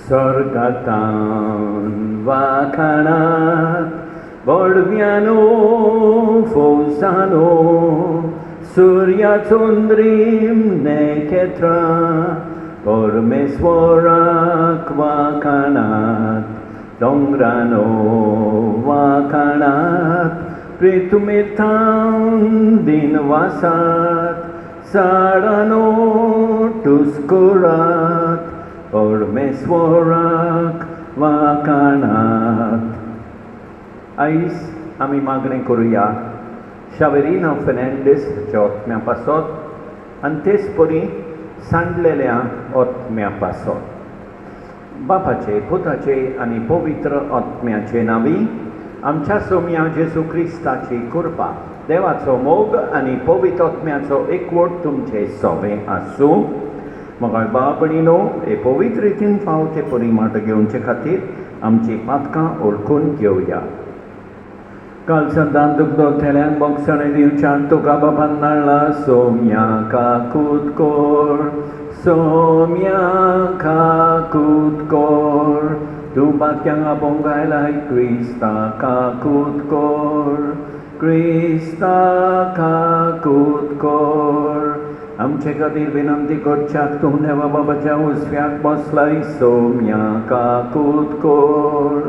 Sorgatan vakanat Volviano fosano Surya tundrim neketra Pormeswarak vakanat Dongrano vakanat Pritumitam dinvasat Sarano tuskurat Pormeswarak vakanat. आयज आमी मागणें करुया शावेरीना फेर्नांडीस ओतम्या पासत आनी तेच परी सांडलेल्या ओतम्या पासत बापाचे पुताचे आनी पवित्र आत्म्याचे नांवी आमच्या सोम्या जेजू क्रिस्ताची कृपा देवाचो मोग आनी पवित्र आत्म्याचो एकवट तुमचे सगळे आसूं. मोगाळ बापणीनो हे पवित्र रितीन फावो ते परी माट घेवचे खातीर आमची पातकां ओळखून घेवया. काल संतान तुका थेल्यांक बोगसणे दिवच्यान तुका बापान नाळ्ळा सोम्या काकूत कोर सोम्या काकूत कोर तूं पातक्यांक आपोवंक आयलाय क्रिस्ता काकूत कोर क्रिस्ता काकूत कोर. आमचे खातीर विनंती करच्याक तूं देवा बाबाच्या उजव्याक बसलाय सोम्या काकूत कोर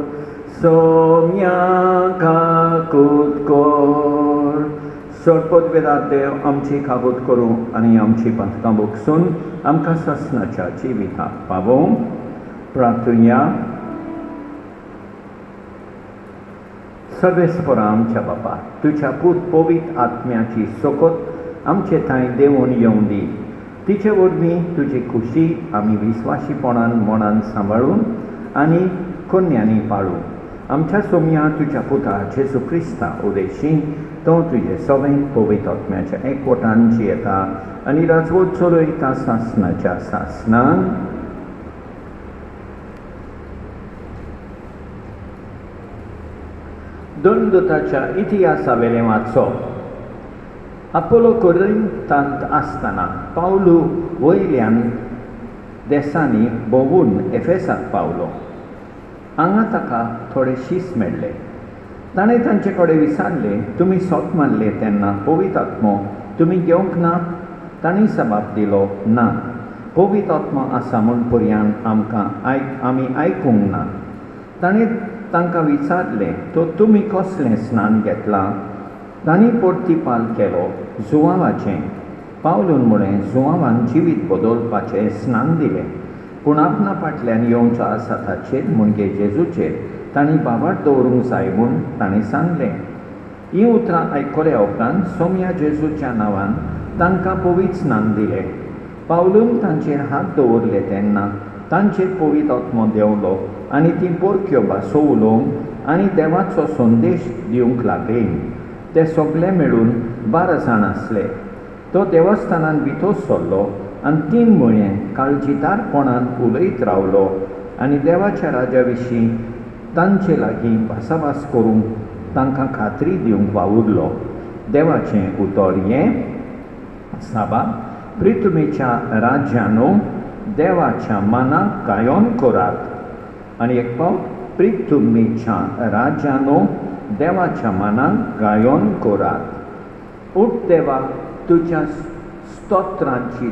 सोम्या काकूत कोर. सोडपदवेदार देव आमची काकूत करूं आनी आमची पातकां बोगसून आमकां ससनाच्या जिविताक पावोवं. प्रार्थुया. सर्वेस्परा आमच्या बापा तुज्या पूत पवित्र आत्म्याची सोकोत आमचे थंय देंवून येवं दी. तिचे वरवीं तुजी खुशी आमी विस्वाशीपणान मनान सांबाळून आनी कन्यांनी पाळूं. आमच्या सोम्या तुज्या पुता जेजू क्रिस्ता उदेशी तो तुजे सगळें पवित्र आत्म्याच्या एकवटान जियेता आनी राजवट चलयता सासनाच्या सासनान. दोन दोताच्या इतिहासावेलें वाचप. आपोलो कोरिंतांत आसतना पावलू वयल्यान देसांनी भोंवून एफेसाक पावलो. हांगा ताका थोडे शीस मेळ्ळे. ताणें तांचे कडेन विचारलें तुमी सोत मारले तेन्ना पवित्र आत्मो तुमी घेवंक ना? तांणी जबाब दिलो ना. पवित्र आत्मा आसा म्हूण पर्यान आमी आयकूंक ना. ताणें तांकां विचारलें तो तुमी कसलें स्नान घेतलां? तांणी परतिपाल केलो जुवांवाचें. पावलून म्हळें जुवांवान जिवीत बदलपाचें स्नान दिलें पूण आपणा फाटल्यान येवचो आसा ताचेर म्हणजे जेजूचेर तांणी बाबाट दवरूंक जाय म्हूण ताणें सांगलें. हीं उतरां आयकल्या उपरांत सोम्या जेजूच्या नांवान तांकां पवित्र स्नान दिलें. पावलून तांचेर हात दवरले तेन्ना तांचेर पवित्र आत्मो देंवलो आनी तीं परक्यो भासो उलोवंक आनी देवाचो संदेश दिवंक लागलीं. ते सगळे मेळून 12 जाण आसले. तो देवस्थानांत भितर सरलो आनी 3 म्हयने काळजीदारपणान उलयत रावलो आनी देवाच्या राज्या विशीं तांचे लागीं भासाभास करूंक तांकां खात्री दिवंक वावुरलो. देवाचें उतर हें साबा प्रितुमेच्या राज्यानो देवाच्या मनाक गायोन करात. आनी एक फावट प्रितुमेच्या राज्यानो देवाच्या मनाक गायोन करात. उठ देवा तुज्या स्तोत्रांची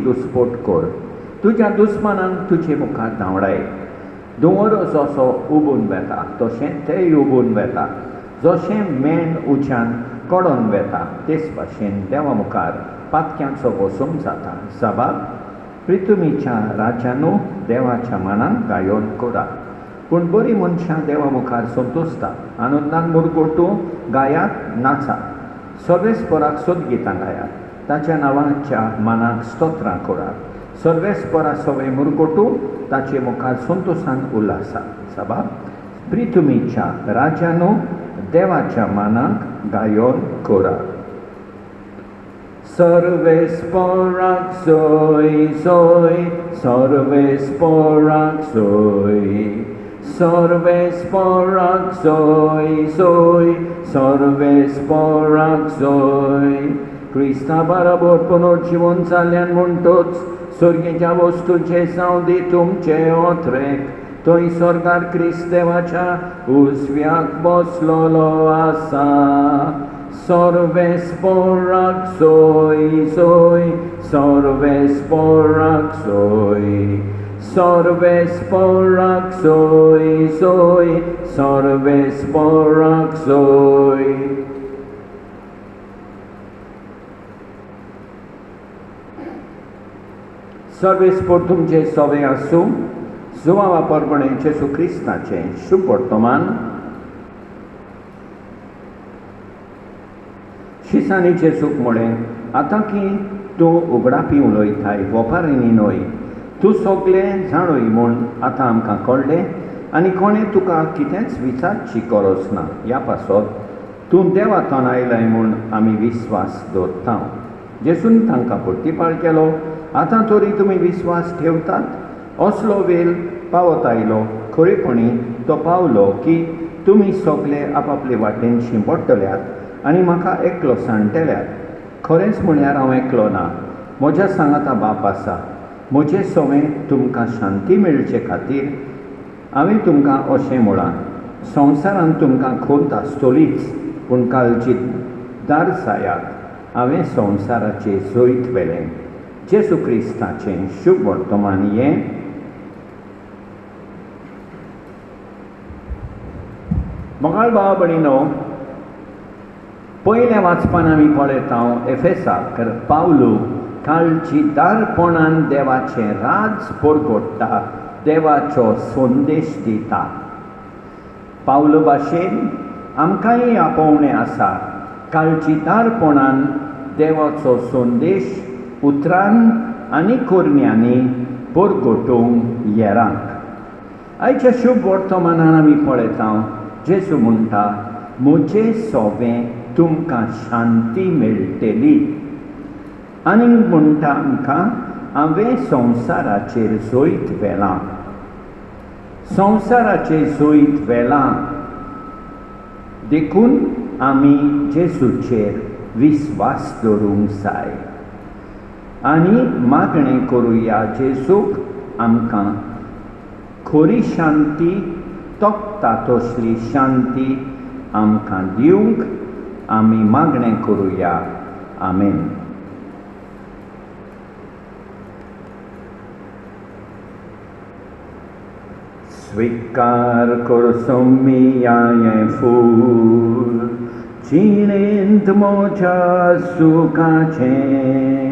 दुस्पट कर. तुज्या दुस्मानांक तुजे मुखार धांवडाय. दोंगर जसो उबून वेता तशें तेय उबून वेता. जशें मेण उज्यान कडोन वेता तेच भाशेन देवा मुखार पातक्यांचो बसूंक जाता. साबार प्रितुमेच्या राज्यानो देवाच्या मनाक गायोन करात. पूण बरीं मनशां देवा मुखार संतोसता. आनंदान मुरगोटू गायात नाचात. सर्वेस्पराक सदगितां गायात. ताच्या नांवाच्या मनाक स्तोत्रां करात. सर्वेस्परा सगळे मुरगोटू ताचे मुखार संतोशान उल्हासात. साबार प्रितुमेच्या राज्यानो देवाच्या मनाक गायोन करात. सर्वेस्पराक सोय सोय सर्वेस्पराक सोय सर्वेस्पराक सोय सोय सर्वेस्पराक सोय क्रिस्ता बरोबर पुनर्जीवन जाल्ल्यान म्हणटोच स्वर्गेच्या वस्तूंचे सावदी तुमचे ओत्रेक थंय स्वर्गार क्रिस्त देवाच्या उजव्याक बसलोलो आसा. Sorvesporak soy, soy, sorvesporak soy, sorvesporak soy, soy, sorvesporak soy. सर्वेस्पोर तुमचे सवे आसूं. जुवा वापरपणे जेसू क्रिस्ताचे शुभ वर्तमान शिसानीचे सूख म्हळें आतां की तूं उगडापी उलयताय वोपारिनी न्हय, तूं सगळें जाणय म्हूण आतां आमकां कळ्ळें आनी कोणें तुका कितेंच विचारची गरज ना. ह्या पासत तूं देवातून आयलाय म्हूण आमी विस्वास दवरता. जेसून तांकां परतीपाळ केलो, आतां तरी तुमी विस्वास ठेवतात. असलो वेळ पावत आयलो, खरेपणी तो पावलो की तुमी सगळे आपापले वाटेन शिंपडटल्यात आनी म्हाका एकलो सांडटल्यात. खरेंच म्हळ्यार हांव एकलो ना, म्हज्या सांगाता बाप आसा. म्हजें सवें तुमकां शांती मेळचे खातीर हांवें तुमकां अशें म्हळां. संवसारांत तुमकां खोंत आसतलीच, पूण कालची दार जायात. हांवें संवसाराचें जैत व्हेलें. जेसू क्रिस्ताचें शुभ वर्तमान हें. मोगाळ भाव भयणीनो, पयल्या वाचपान आमी पळयता एफेसाक पावलो कालची दारपणान देवाचें राज परगट्टा, देवाचो संदेश दिता. पावलो भाशेन आमकांय आपोवणें आसा. कालची दारपणान देवाचो संदेश उतरान आनी कोरण्यांनी परगटोवंक येरांक. आयच्या शुभ वर्तमानान आमी पळयता जेसू म्हणटा, म्हजें सवें तुमकां शांती मेळटली. आनी म्हणटा आमकां, हांवें संवसाराचेर जैत व्हेलां. संवसाराचें जैत व्हेलां देखून आमी जेसूचेर विस्वास दवरूंक जाय आनी मागणें करुया जेसूक आमकां खरी शांती, तोखता तसली शांती आमकां दिवंक आमी मागणें करुया. आमेन. स्वीकार करचो हें फूल, जिणेंत म्हज्या सुखाचें,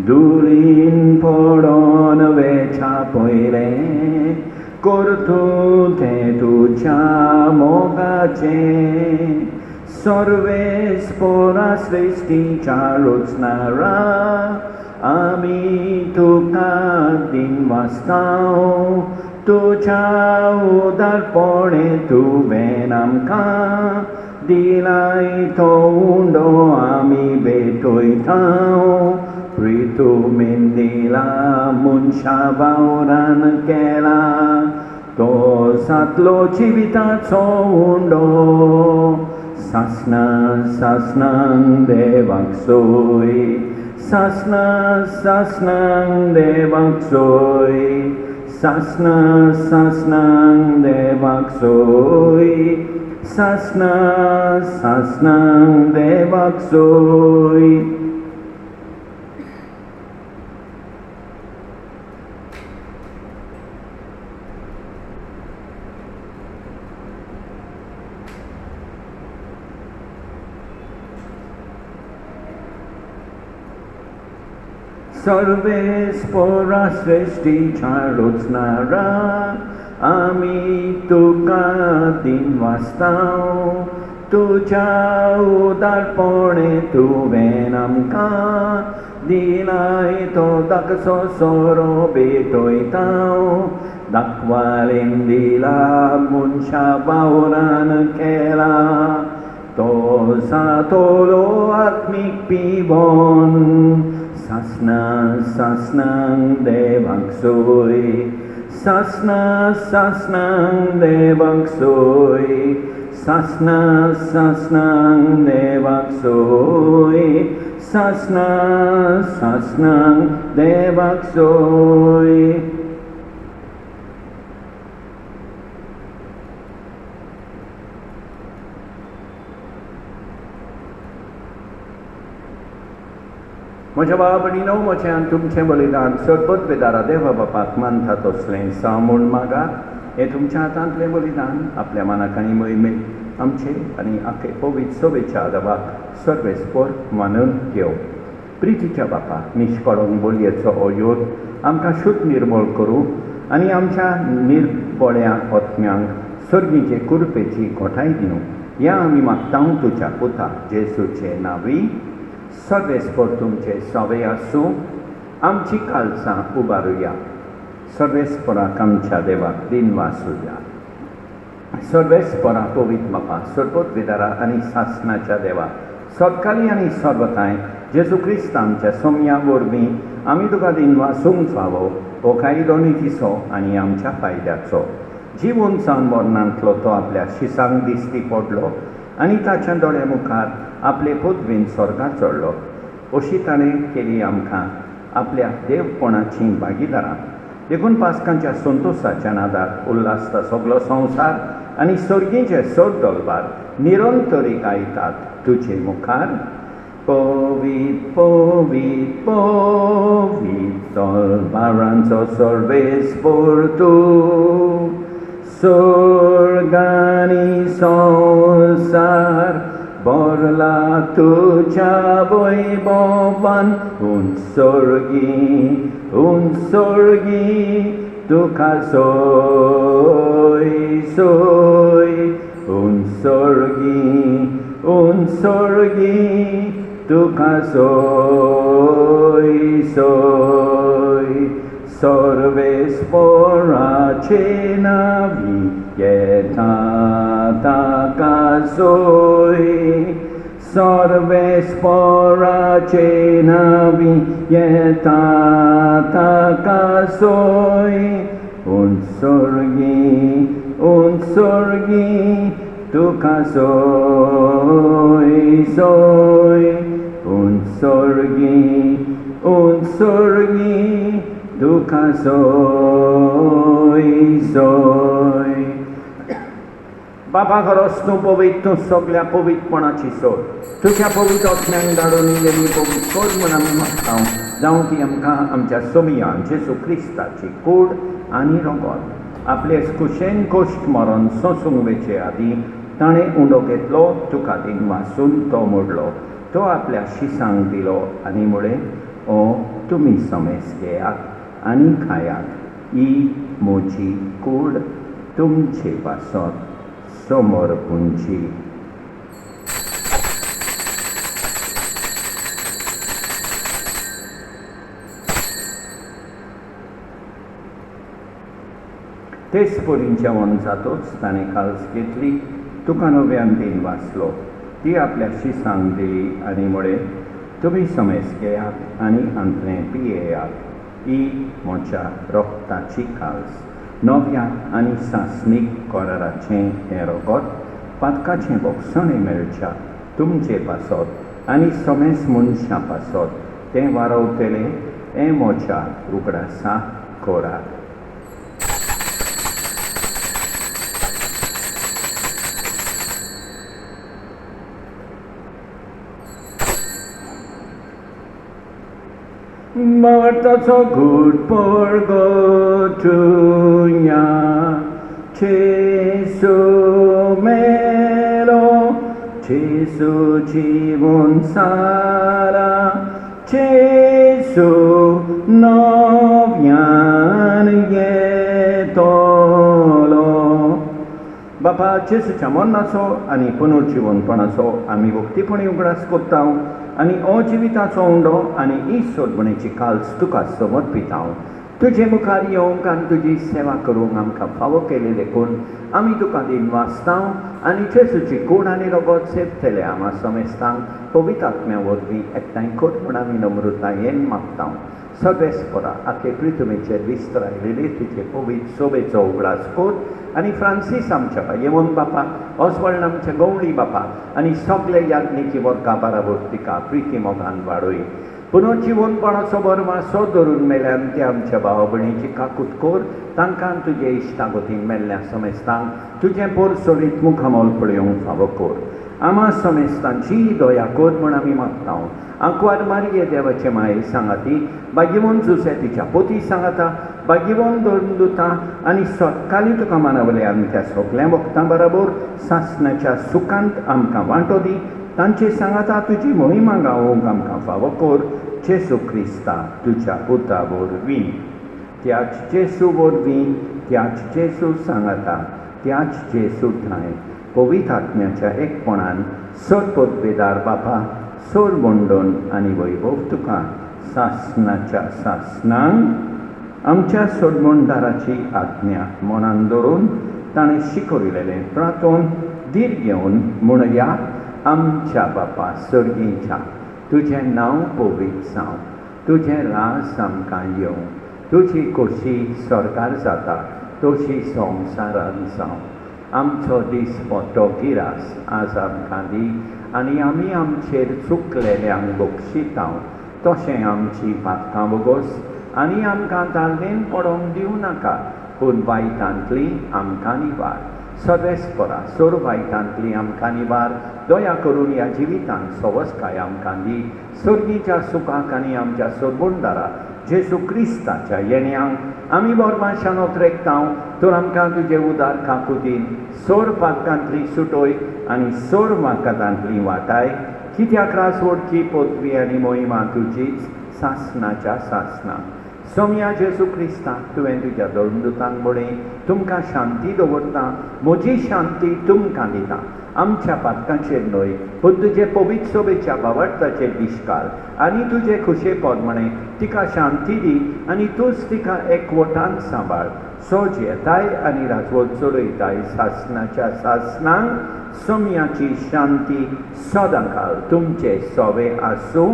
दुरीन पडोन वेच्या पयलें, करतूं तें तुज्या मोगाचें. सर्वेस्परा सृश्टीच्या रचणारा आमी तुका दिनवासतां. तुज्या उदारपणे तुवें आमकां दिलाय तो उंडो आमी भेटयता. प्रितुमेन दिला मनशा वावरान केला, तो जातलो जिविताचो उंडो. सासना सासनांक देवाक सोय, सासना सासनांक देवाक सोय, सासना सासनांक देवाक सोय, सासना सासनांक देवाक सोय. सर्वेस्परा सृश्टीच्या रचणारा आमी तुका दिनवासतां. तुज्या उदारपणे तुवें आमकां दिलाय तो धाकसो सोरो भेटयता. दाखवालेन दिला मनशा वावरान केला, तो जातलो आत्मीक पिबोन. सासना सासनांक देवाक सोय, सासना सासनांक देवाक सोय, सासना सासनांक देवाक सोय, सासनां देवाक सोय. म्हज्या भावा भयणीनो, म्हजें तुमचें बलिदान सरबत बेदारा देवा बापाक मानता तसलें सा म्हूण मागात. हें तुमच्या हातांतलें बलिदान आपल्या मानाक आनी मोहिमेक आमचे आनी आखे पवित्र सभेच्या देवाक सर्वेस्पर मानून घेवं. प्रितीच्या बापा, निश्कळंक बोलयेचो हो योग आमकां शुद्ध निर्मळ करूं आनी आमच्या निर्बोळ्या आत्म्यांक सर्गीचे कुरपेची घोटाय दिवं. ह्या आमी मागतां तुज्या पुता जेजूचे नांवी. सर्वेस्पर तुमचे सवे आसूं. आमची काळजां उबारुया. सर्वेस्पराक आमच्या देवाक दिन वासुया. सर्वेस्परा पवित्र बापा, सरबत विदारा आनी सासनाच्या देवा, सतकाली आनी सर्वताय जेजू क्रिस्त आमच्या सोम्या वरवीं आमी तुका दिन वासूंक फावो. हो कायदो नितीचो आनी आमच्या फायद्याचो. जिवन जावन मरणांतलो तो आपल्या शिसांक दिसती पडलो आनी ताच्या दोळ्या मुखार आपले पदवेन स्वर्गात चडलो. अशी ताणें केली आमकां आपल्या देवपणाची भागीदारां. देखून पास्कांच्या संतोशाच्या नादार उल्हासता सगलो संवसार आनी सर्गीचे सर दलबार निरंतरी आयतात तुजे मुखार. पवित्र पवित्र पवित्र दलबारांचो सर्वेस्पर तूं. स्वर्ग आनी संवसार भरला तुज्या वैभवान. उंचर्गी तुका सोय सोय. उंचर्गी तुका सोय सोय. सर्वेस्पराचे नांवी येता ताका सोय. सर्वेस्पराचे नांवी येता ताका सोय. उंचर्गी तुका सोय सोय. उंचर्गी तुका सोय सोय. बाबा खरोच तूं पवित्र, तूं सगळ्या पवित्रपणाची सोड. तुज्या पवित्र आत्म्यांक धाडून इल्लेली पवित्र सोड म्हूण आमी मागतां. जावं ती आमकां आमच्या सोमया जेजू क्रिस्ताची कूड आनी रगत आपले कुशेन कोश्ट मरण सोंसूंक वेचे आदीं ताणें उंडो घेतलो. तुका दिन वासून तो मोडलो. तो आपल्या शिसांक दिलो आनी म्हळें, ओ तुमी समेस घेयात आनी खायात. ही म्हजी कूड तुमचे पासत समर्पूंची. तेच पोरींच्या मनजातूच ताणें काल्स घेतली. तुका नव्यान दिन वाचलो. ती आपल्या शिसांक दिली आनी म्हळें, तुमी समेस घेयात आनी अंतरें पियेयात. ही म्हज्या रोगताची काल्स. नव्या आनी सासणीक कराराचें हें रगत पातकाचें भोगसणें मेळच्या तुमचे पासत आनी समेस मनशां पासत तें वारवतलें. हें म्हज्या उगडासा करार. Martaco good porgotunia, Cesu melo, Cesu civun sara, Cesu novian yetolo. बापा जेसूच्या मरणाचो आनी पुनर्जीवनपणाचो आमी भक्तीपणी उगडास कोत्तां आनी अजिविताचो उंडो आनी ही सोडवणेची काल्स तुका समर्पितां. तुजे मुखार येवंक आनी तुजी सेवा करूंक आमकां फावो केली देखून आमी तुका दिनवासतांव आनी जेसूची कूड आनी रगत सेवतले आमा समेस्तांक पवित्र आत्म्या वरवीं एकठांय कर म्हूण आमी नम्रतायेन मागतां. सर्वेस्परा आखे पृथ्वीचेर विस्तारिल्ली तुजे पवित्र सोबेचो उगडास कर आनी फ्रांसीस आमच्या येवंक बापा, ऑस्वल्ड आमच्या गवळी बापा आनी सगळे याज्ञिकी वर्गां बाराबर तिका प्रिती मोगान वाडय. पुनर्जीवनपणाचो बरवासो धरून मेल्यान ते आमच्या भाव भयणीची काकूट कर, तांकां तुजे इश्टागतीन मेल्ल्या समेस्तांक तुजें पोरसोलीत मुखामोल पळयोवंक फावो कर. आमा समेस्तांची दया कर म्हूण आमी मागतां. आंकवार मारये देवाचे माये सांगाती, बागिवोन जुसे तिच्या पोती सांगाता, बागिवोन दोता आनी सत्काली तुका मानवले आनी त्या सगळ्या वखदां बरोबर सासणाच्या सुखांत आमकां वांटो दी. तांचे सांगाता तुजी मोहिमा गावोवंक आमकां फावो कर. जेसू क्रिस्ता तुज्या पुता वरवीं, त्याच जेसू वरवीं, त्याच जेसू सांगाता, त्याच जेसू थंय पवित्र आत्म्याच्या एकपणान सर पदवेदार बापा, सोर बोंडोन आनी वैभव तुका सासणाच्या सासणांक आमच्या सोडमोंडाराची आज्ञा मनान दवरून ताणें शिकयलेलें प्रार्थोन धीर घेवन म्हणया, आमच्या बापा सर्गीच्या, तुजें नांव पवित्र जावं, तुजें राज आमकां येवं, तुजी खोशी सरकार जाता तशी संवसारांत जावं. आमचो दीस पडटो गिरास आज आमकां दी आनी आमी आमचेर चुकलेल्यांक बक्षितांव, तशें आमची पातकां वगोस आनी आमकां दाळेन पडोवंक दिवं नाका, पूण वायटांतली आमकां निवार. सर्वेस्परा सोर वायटांतली आमकां निवार, दया करून ह्या जिवितांत सवस्काय आमकां दी. सर्गीच्या सुखाक आनी आमच्या सोडबोंडारा जेसू क्रिस्ताच्या येण्याक आमी बोरमाशान ओतरेकतांव, तर आमकां तुजे उदार काकुतीन सोर पातकांतली सुटोय आनी सोर वाकातांतली वाटाय. कित्याक रासवडची पदवी आनी मोहिमा तुजीच सासणाच्या सासणांक. सोम्या जेसू क्रिस्ता तुवें तुज्या दोळदुतांक बळय तुमकां शांती दवरता, म्हजी शांती तुमकां दिता. आमच्या पातकांचेर न्हय पूण तुजे पवित्र सोबेच्या भावार्थाचेर दिश्काल आनी तुजे खुशे पोरमणे तिका शांती दी आनी तूंच तिका एकवटान सांबाळ. सोज येताय आनी राजवट चलयताय सासणाच्या सासणांक. सोम्याची शांती सदांकाळ तुमचे सोवे आसूं.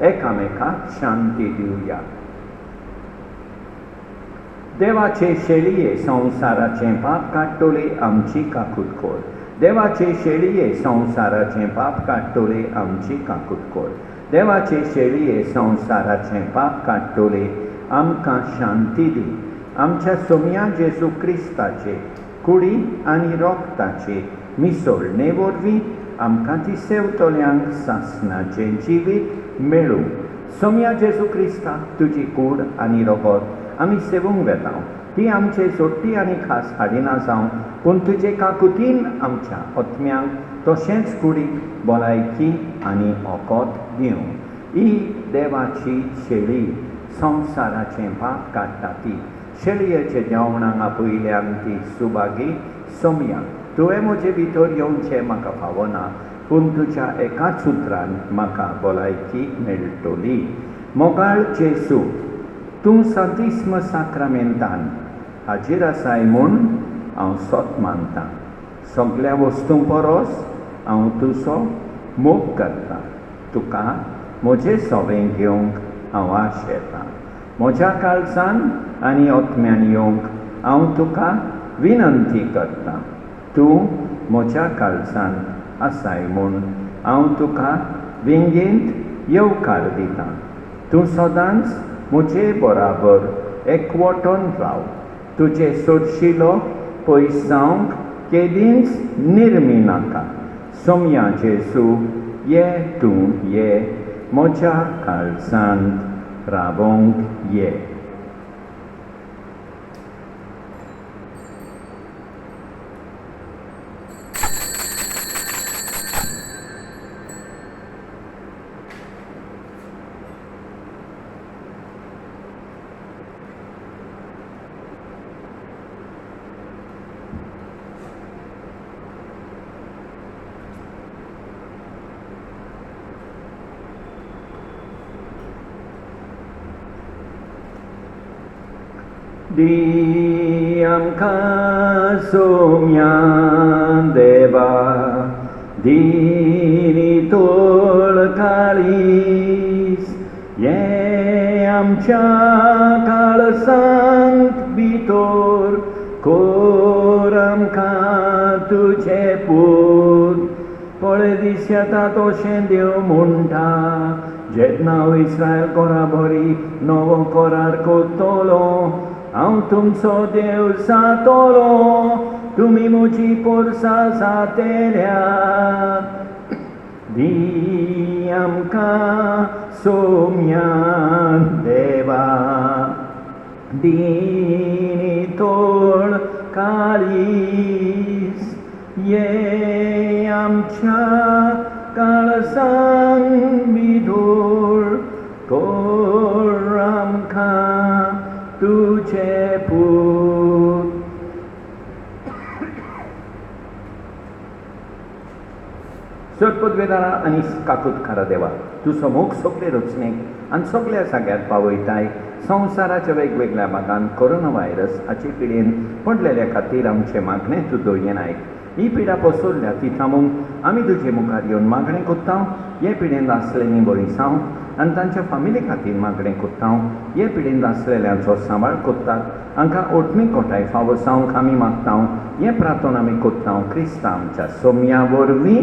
एकामेकाक शांती दिवया. देवाचे शेळये संवसाराचें पाप काडटोले आमची काकूट कर. देवाचे शेळये संवसाराचें पाप काडटोले आमची काकूट कर. देवाचे शेळये संवसाराचें पाप काडटोले आमकां शांती दी. आमच्या सोम्या जेसू क्रिस्ताचे कुडी आनी रोगताचे मिसळणे वरवीं आमकां ती सेवतोल्यांक सासणाचें जिवीत मेळूं. सोम्या जेसू क्रिस्ता तुजी कूड आनी रगत आमी सेवूंक वेता. ती आमचे सोडटी आनी खास हाडिना जावं, पूण तुजे काकुतीन आमच्या आत्म्यांक तशेंच कुडीक भलायकी आनी ओकोत दिवं. ही देवाची शेळी संवसाराचें पाप काडटा ती. शेळयेच्या जेवणाक आपयल्यान ती सुभागी सोम्या, तुवें म्हजे भितर येवचें म्हाका फावना, पूण तुज्या एकाच उतरान म्हाका भलायकी मेळटली. मोगाळ जेसू, तूं सांतिस्म साक्रामेंतान हाजीर आसाय म्हूण हांव सोत मानतां. सगळ्या वस्तूं परस हांव तुजो मोग करतां. तुका म्हजें सोवें घेवंक हांव आशेतां. म्हज्या काळजान आनी आत्म्यान येवंक हांव तुका विनंती करतां. तूं म्हज्या काळजान आसाय म्हूण हांव तुका विंगेंत येवकार दितां. तूं सदांच म्हजे बराबर एकवटोन राव. तुजे सोडशिलो पयस जावंक केदींच निर्मी नाका. सोम्या जेसू, ये तूं ये म्हज्या काळजांत रावोंक ये. दी आमकां सोम्यान देवा दी तोळ काळीस ये आमच्या काळसांत भितर कोर आमकां तुझे पूत पळय दीस येता तशें देव म्हणटा जेन्ना हांव इस्रायल कोरा बरी नवो करार करतलो हांव तुमचो देव जातलो तुमी म्हजी पोरसां जातेल्यात दी आमकां सोम्यान देवा दी तोळ काळीस ये आमच्या काळसांत भितर कोर आमकां तुझे पूत सत्पदवेदारा आनी काकुतकारा देवा तुजो मोग सगळे रचनेक आनी सगळ्या जाग्यार पावयताय संवसाराच्या वेगवेगळ्या भागांत कोरोना व्हायरस हाचे पिडेन पडलेल्या खातीर आमचे मागणें तूं दोयेन आयक ही पिडा पसरल्या ती थांबोवंक आमी तुजे मुखार येवन मागणें कोत्ता हे पिडेन आसलेलीं बरी साव आनी तांच्या फामिली खातीर मागणें कोत्ता हे पिडेन आसलेल्यांचो सांबाळ कोत्तात हांकां ओटमी कोटाय फावो जावंक आमी मागता हे प्रार्थना आमी कोत्ता क्रिस्ता आमच्या सोम्या वरवीं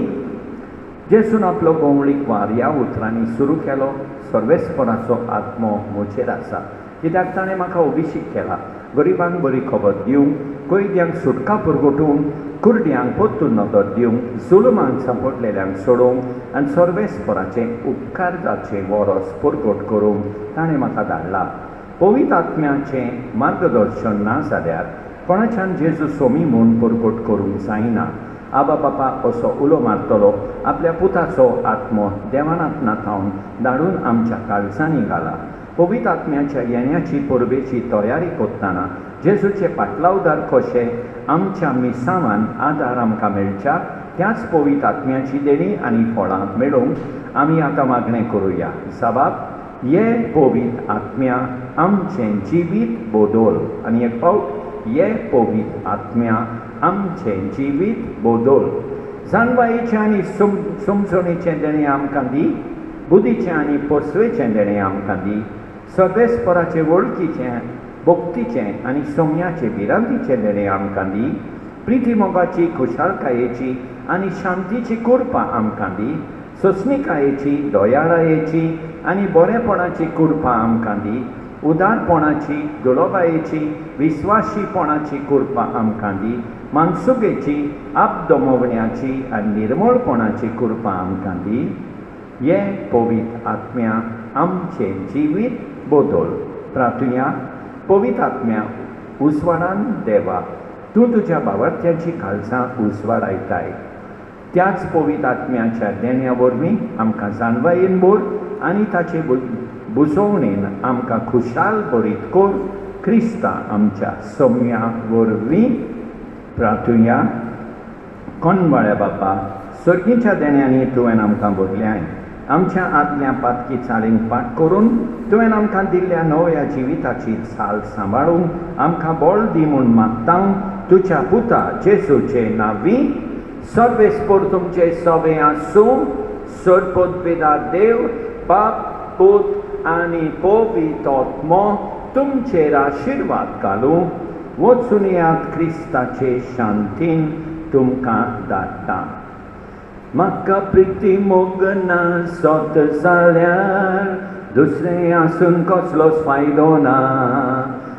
जेसून आपलो गोवळीक वार ह्या उतरांनी सुरू केलो सर्वेस्पराचो आत्मो म्हजेर आसा कित्याक ताणें म्हाका अभिशेक केला गरिबांक बरी खबर दिवंक कैद्यांक सुटका पुरगटूंक कुर्ड्यांक पोत्तून नदर दिवंक जुलमांक सांपडलेल्यांक सोडोवंक आनी सर्वेस्पराचे उपकारजाचे वरस पुरगट करूंक ताणें म्हाका धाडला पवित्र आत्म्याचें मार्गदर्शन ना जाल्यार कोणाच्यान जेजू सोमी म्हूण पुरगट करूंक जायना आबा बापा असो उलो मारतलो आपल्या पुताचो आत्मो देवानांत नातावन धाडून आमच्या काळजांनी घाला पवित्र आत्म्याच्या येण्याची परबेची तयारी करतना जेजूचे पाटलावदार कशे आमच्या मिसावान आदार आमकां मेळच्या त्याच पवित्र आत्म्याची देणी आनी फळां मेळोवंक आमी आतां मागणें करुया साबाब हे पवित्र आत्म्या आमचें जिवीत बोदोल आनी एक फावट हे पवित्र आत्म्या आमचें जिवीत बोदोल जाणवायेचें आनी समजणेचें देणें आमकां दी बुद्धीचें आनी पोसवेचें देणें आमकां दी सर्वेस्पराचें वळखीचें भक्तीचें आनी सोम्याचें भिरांतीचें देणें आमकां दी प्रिती मोगाची खुशालकायेची आनी शांतीची कृपा आमकां दी सोंसणीकायेची दोयाळायेची आनी बरेपणाची कृपा आमकां दी उदारपणाची दुलोबायेची विस्वाशीपणाची कृपा आमकां दी मानसुकेची आपदमोवण्याची आनी निर्मळपणाची कृपा आमकां दी हे पवित्र आत्म्या आमचें जिवीत बोदोल प्रार्थुया पवित्र आत्म्या उजवाडान देवा तूं तुज्या भावार्थ्याची काळजां उजवाडायताय त्याच पवित्र आत्म्याच्या देण्या वरवीं आमकां जाणवायेन बोर आनी ताचे बुजोवणेन आमकां खुशाल बरीत कोर क्रिस्ता आमच्या सोम्या वरवीं प्रार्थुया कोणवाळ्या बापा सर्गीच्या देण्यांनी तुवें आमकां भरल्याय आमच्या आदल्या पातकी चाळींक पाट करून तुवें आमकां दिल्ल्या नव्या जिविताची साल सांबाळूंक आमकां बळ दी म्हूण मागता तुज्या पुता जेजूचे नांवी सर्वेस्पर तुमचे सवे आसूं सर्पदवेदार देव बाप पूत आनी पवित्र आत्मो तुमचेर आशिर्वाद घालूं वचून येयात क्रिस्ताचे शांतीन तुमकां धाडटा म्हाका प्रिती मोग ना सोत जाल्यार दुसरें आसून कसलोच फायदो ना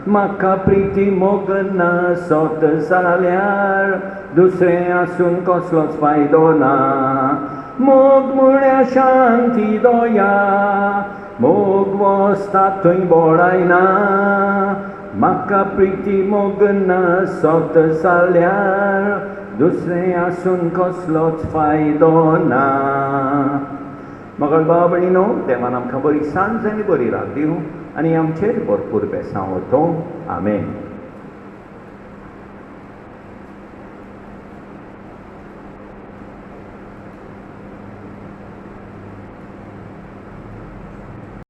म्हाका प्रिती मोग ना सोत जाल्यार दुसरें आसून कसलोच फायदो ना मोग म्हळ्यार शांती दोया मोग वसता थंय बोडायना म्हाका प्रिती मोग ना सोत जाल्यार दुसरें आसून कसलोच फायदो ना मोगल भाव भयणीनो देवान आमकां बरी सांज आनी बरी रात दिवं आनी आमचेर भरपूर बेसांव वतो आमेन.